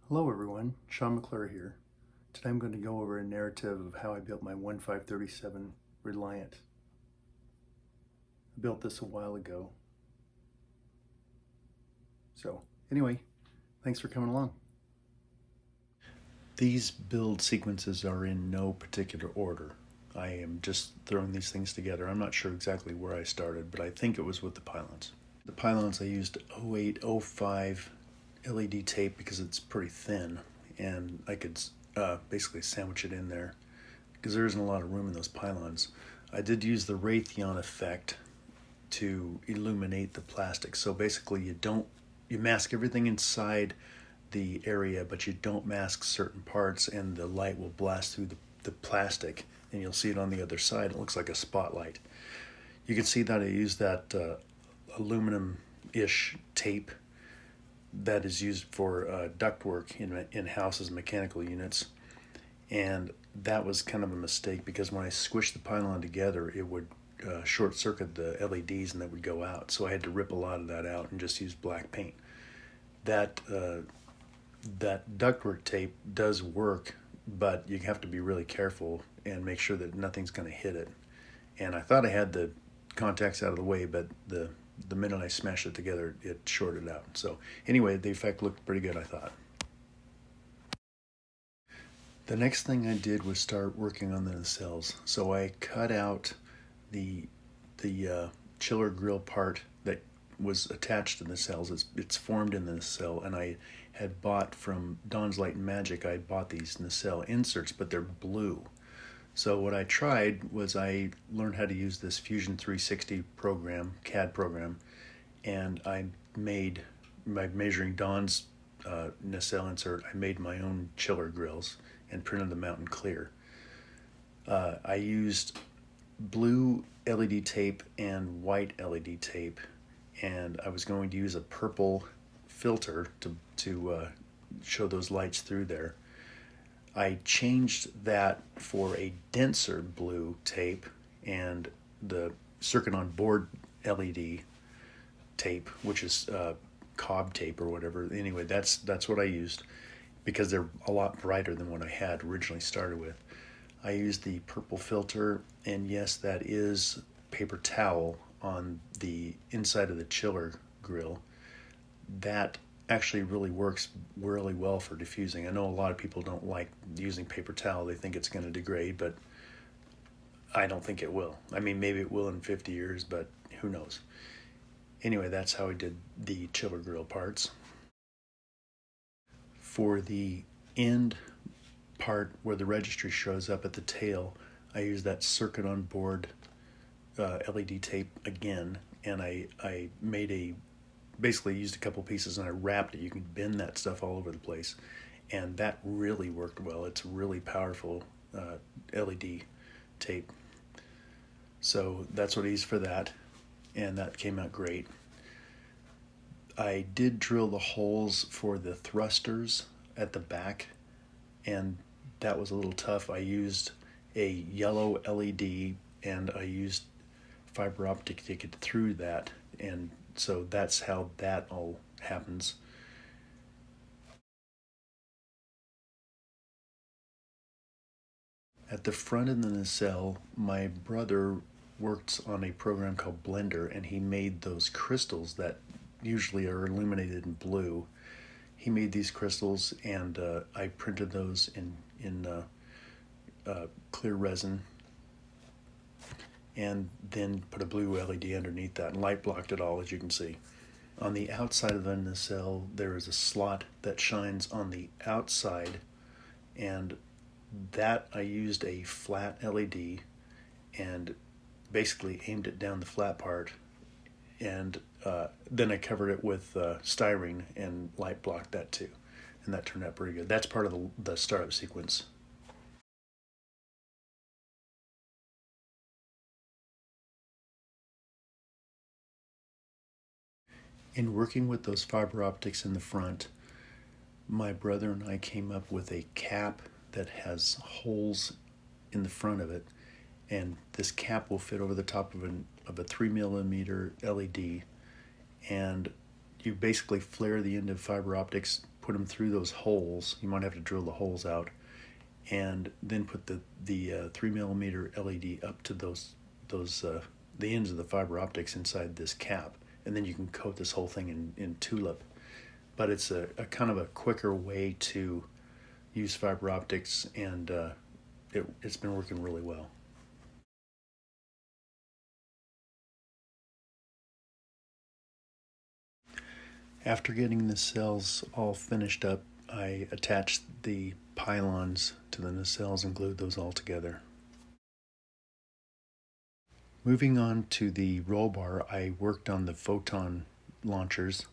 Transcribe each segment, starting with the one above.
Hello everyone, Sean McClure here. Today I'm going to go over a narrative of how I built my 1537 Reliant. I built this a while ago. So anyway, thanks for coming along. These build sequences are in no particular order. I am just throwing these things together. I'm not sure exactly where I started, but I think it was with the pylons. The pylons I used 0805 LED tape because it's pretty thin and I could basically sandwich it in there because there isn't a lot of room in those pylons. I did use the Raytheon effect to illuminate the plastic. So basically you mask everything inside the area, but you don't mask certain parts, and the light will blast through the plastic and you'll see it on the other side. It looks like a spotlight. You can see that I used that aluminum-ish tape that is used for ductwork in houses, mechanical units. And that was kind of a mistake because when I squished the pylon together, it would short circuit the LEDs and that would go out. So I had to rip a lot of that out and just use black paint. That ductwork tape does work, but you have to be really careful and make sure that nothing's going to hit it. And I thought I had the contacts out of the way, but the minute I smashed it together, it shorted out. So anyway, the effect looked pretty good, I thought. The next thing I did was start working on the nacelles. So I cut out the chiller grill part that was attached to the nacelles. It's formed in the nacelle, and I had bought from Dawn's Light and Magic. I bought these nacelle inserts, but they're blue. So what I tried was I learned how to use this Fusion 360 program, CAD program, and I made, by measuring Dawn's nacelle insert, I made my own chiller grills and printed them out in clear. I used blue LED tape and white LED tape, and I was going to use a purple filter to show those lights through there. I changed that for a denser blue tape and the circuit on board LED tape, which is cob tape or whatever. Anyway, that's what I used because they're a lot brighter than what I had originally started with. I used the purple filter, and yes, that is paper towel on the inside of the chiller grill. That actually really works really well for diffusing. I know a lot of people don't like using paper towel. They think it's going to degrade, but I don't think it will. I mean, maybe it will in 50 years, but who knows. Anyway, that's how I did the chiller grill parts. For the end part where the registry shows up at the tail, I use that circuit on board LED tape again, and I made basically used a couple pieces and I wrapped it. You can bend that stuff all over the place, and that really worked well. It's really powerful LED tape. So that's what I used for that, and that came out great. I did drill the holes for the thrusters at the back, and that was a little tough. I used a yellow LED and I used fiber optic to get through that, and so that's how that all happens. At the front of the nacelle, my brother worked on a program called Blender, and he made those crystals that usually are illuminated in blue. He made these crystals, and I printed those in clear resin, and then put a blue LED underneath that and light blocked it all, as you can see. On the outside of the nacelle, there is a slot that shines on the outside, and that I used a flat LED and basically aimed it down the flat part, and then I covered it with styrene and light blocked that too, and that turned out pretty good. That's part of the startup sequence. In working with those fiber optics in the front, my brother and I came up with a cap that has holes in the front of it, and this cap will fit over the top of a 3mm LED, and you basically flare the end of fiber optics, put them through those holes. You might have to drill the holes out, and then put the 3mm LED up to those the ends of the fiber optics inside this cap, and then you can coat this whole thing in tulip. But it's a kind of a quicker way to use fiber optics, and it's been working really well. After getting the cells all finished up, I attached the pylons to the nacelles and glued those all together. Moving on to the roll bar, I worked on the Photon launchers,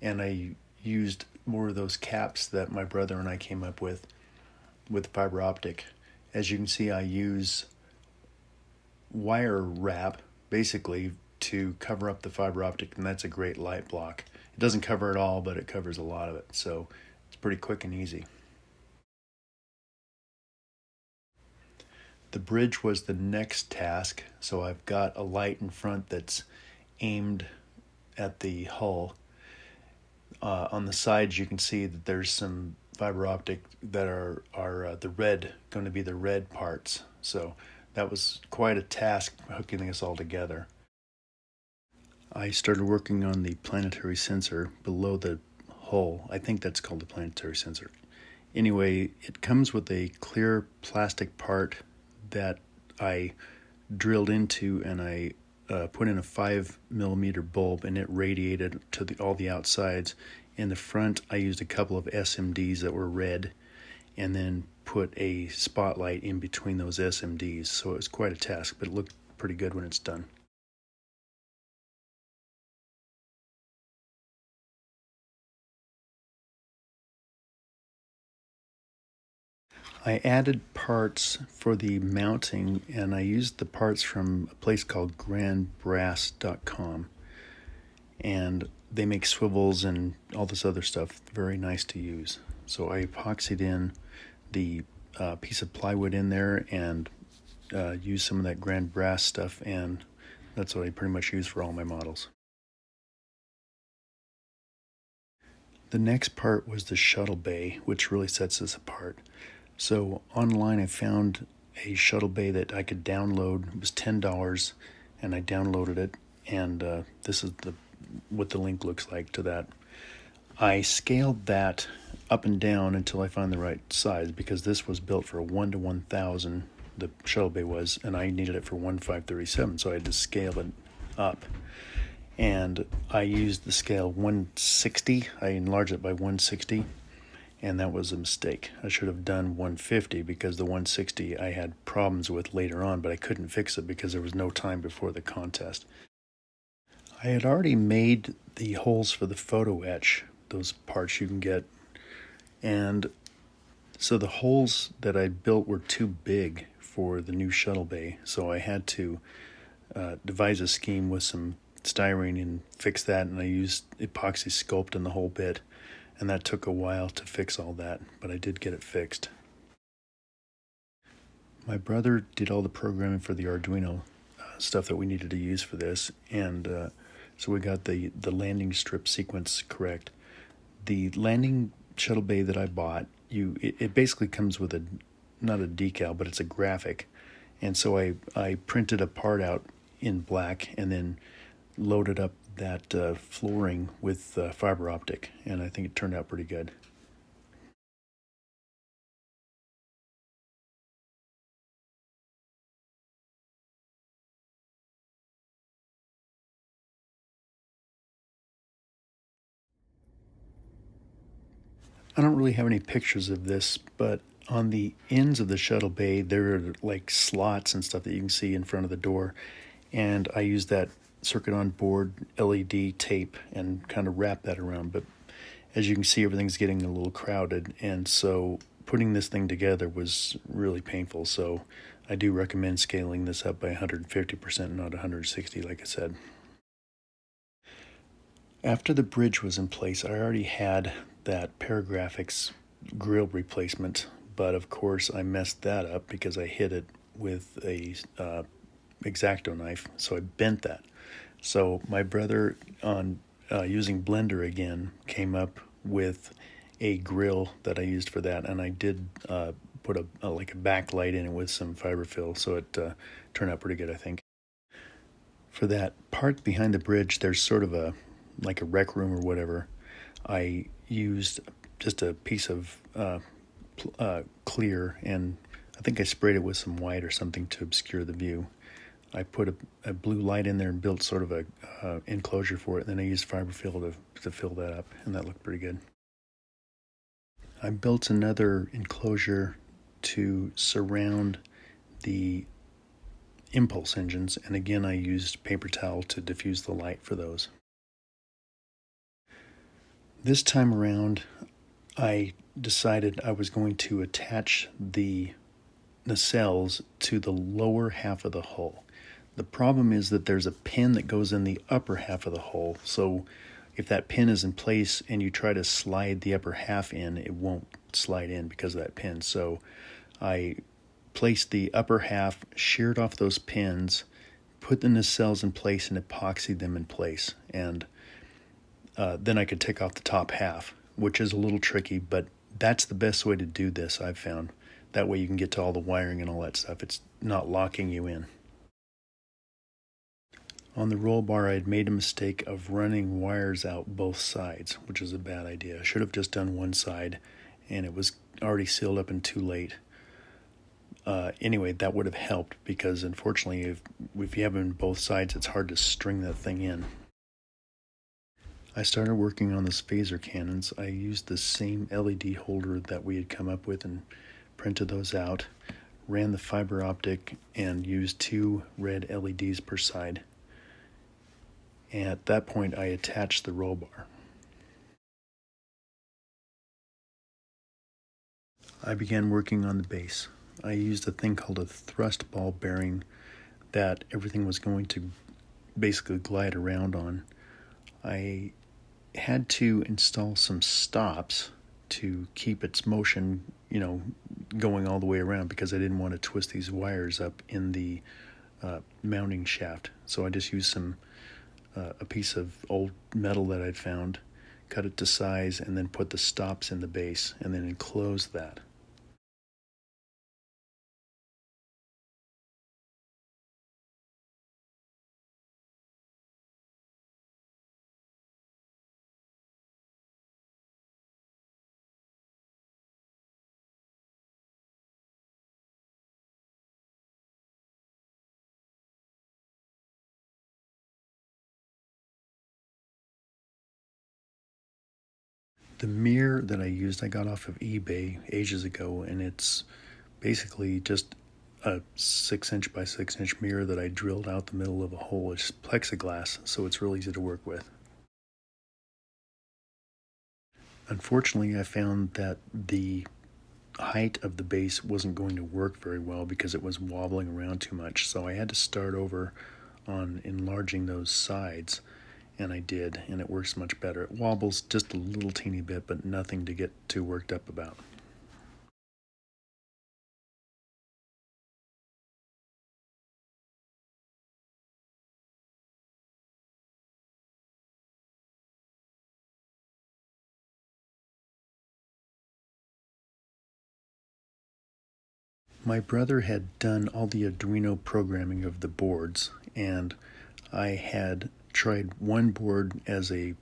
and I used more of those caps that my brother and I came up with fiber optic. As you can see, I use wire wrap basically to cover up the fiber optic, and that's a great light block. It doesn't cover it all, but it covers a lot of it, so it's pretty quick and easy. The bridge was the next task, so I've got a light in front that's aimed at the hull. On the sides, you can see that there's some fiber optic that are going to be the red parts. So that was quite a task hooking this all together. I started working on the planetary sensor below the hull. I think that's called the planetary sensor. Anyway, it comes with a clear plastic part that I drilled into, and I put in a 5mm bulb, and it radiated to all the outsides. In the front, I used a couple of SMDs that were red, and then put a spotlight in between those SMDs. So it was quite a task, but it looked pretty good when it's done. I added parts for the mounting, and I used the parts from a place called grandbrass.com, and they make swivels and all this other stuff. Very nice to use. So I epoxied in the piece of plywood in there, and used some of that grand brass stuff, and that's what I pretty much use for all my models. The next part was the shuttle bay, which really sets this apart. So online I found a shuttle bay that I could download. It was $10, and I downloaded it, and this is what the link looks like to that. I scaled that up and down until I found the right size, because this was built for a 1:1000, the shuttle bay was, and I needed it for 1:537, so I had to scale it up. And I used the scale 160. I enlarged it by 160. And that was a mistake. I should have done 150, because the 160 I had problems with later on, but I couldn't fix it because there was no time before the contest. I had already made the holes for the photo etch, those parts you can get, and so the holes that I built were too big for the new shuttle bay, so I had to devise a scheme with some styrene and fix that, and I used epoxy sculpt in the whole bit. And that took a while to fix all that, but I did get it fixed. My brother did all the programming for the Arduino stuff that we needed to use for this, and so we got the landing strip sequence correct. The landing shuttle bay that I bought, it basically comes with not a decal, but it's a graphic. And so I printed a part out in black, and then loaded up that flooring with fiber optic, and I think it turned out pretty good. I don't really have any pictures of this, but on the ends of the shuttle bay, there are like slots and stuff that you can see in front of the door, and I used that circuit on board LED tape and kind of wrap that around. But as you can see, everything's getting a little crowded, and so putting this thing together was really painful. So I do recommend scaling this up by 150%, not 160, like I said. After the bridge was in place, I already had that Paragraphics grill replacement, but of course I messed that up because I hit it with a X-Acto knife, so I bent that. So my brother, on using Blender again, came up with a grill that I used for that, and I did put a like a backlight in it with some fiberfill, so it turned out pretty good, I think. For that part behind the bridge, there's sort of a like a rec room or whatever. I used just a piece of clear, and I think I sprayed it with some white or something to obscure the view. I put a blue light in there and built sort of a enclosure for it. And then I used fiberfill to fill that up, and that looked pretty good. I built another enclosure to surround the impulse engines, and again I used paper towel to diffuse the light for those. This time around, I decided I was going to attach the nacelles to the lower half of the hull. The problem is that there's a pin that goes in the upper half of the hull, so if that pin is in place and you try to slide the upper half in, it won't slide in because of that pin. So I placed the upper half, sheared off those pins, put the nacelles in place, and epoxied them in place. And then I could take off the top half, which is a little tricky, but that's the best way to do this, I've found. That way you can get to all the wiring and all that stuff. It's not locking you in. On the roll bar, I had made a mistake of running wires out both sides, which is a bad idea. I should have just done one side, and it was already sealed up and too late. Anyway, that would have helped because unfortunately, if you have them on both sides, it's hard to string that thing in. I started working on those phaser cannons. I used the same LED holder that we had come up with and printed those out, ran the fiber optic, and used 2 red LEDs per side. And at that point, I attached the roll bar. I began working on the base. I used a thing called a thrust ball bearing that everything was going to basically glide around on. I had to install some stops to keep its motion, going all the way around because I didn't want to twist these wires up in the mounting shaft. So I just used a piece of old metal that I'd found, cut it to size, and then put the stops in the base, and then enclosed that. The mirror that I used, I got off of eBay ages ago, and it's basically just a 6-inch by 6-inch mirror that I drilled out the middle of a hole. It's plexiglass, so it's real easy to work with. Unfortunately, I found that the height of the base wasn't going to work very well because it was wobbling around too much, so I had to start over on enlarging those sides, and I did, and it works much better. It wobbles just a little teeny bit, but nothing to get too worked up about. My brother had done all the Arduino programming of the boards, and I had tried one board as a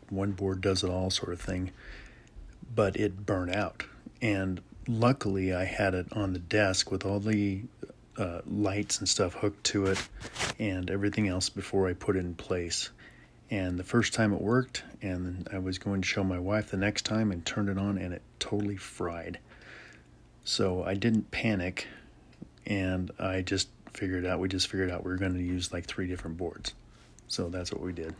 one board does it all sort of thing, but it burned out. And luckily, I had it on the desk with all the lights and stuff hooked to it and everything else before I put it in place. And the first time it worked, and I was going to show my wife the next time and turned it on, and it totally fried. So I didn't panic, and we just figured out we were going to use like 3 different boards. So that's what we did.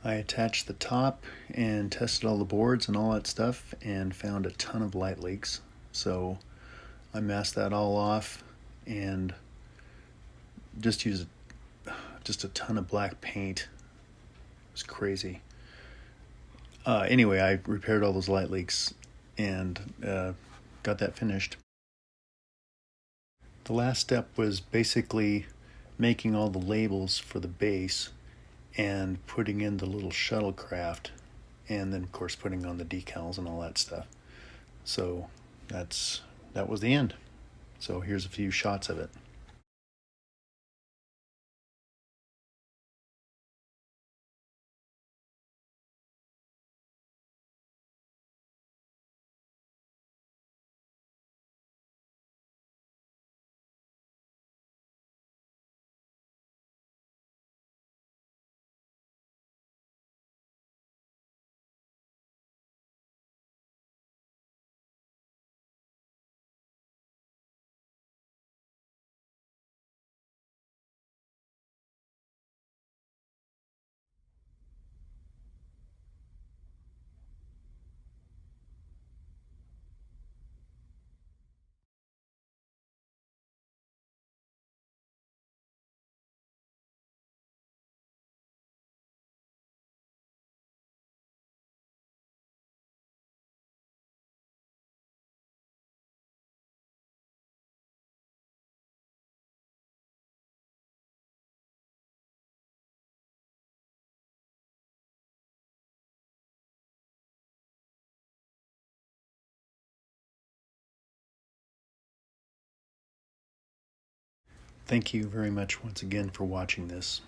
I attached the top and tested all the boards and all that stuff and found a ton of light leaks. So I masked that all off and just used just a ton of black paint. It was crazy. Anyway, I repaired all those light leaks and got that finished. The last step was basically making all the labels for the base and putting in the little shuttlecraft, and then of course putting on the decals and all that stuff. So that was the end. So here's a few shots of it. Thank you very much once again for watching this.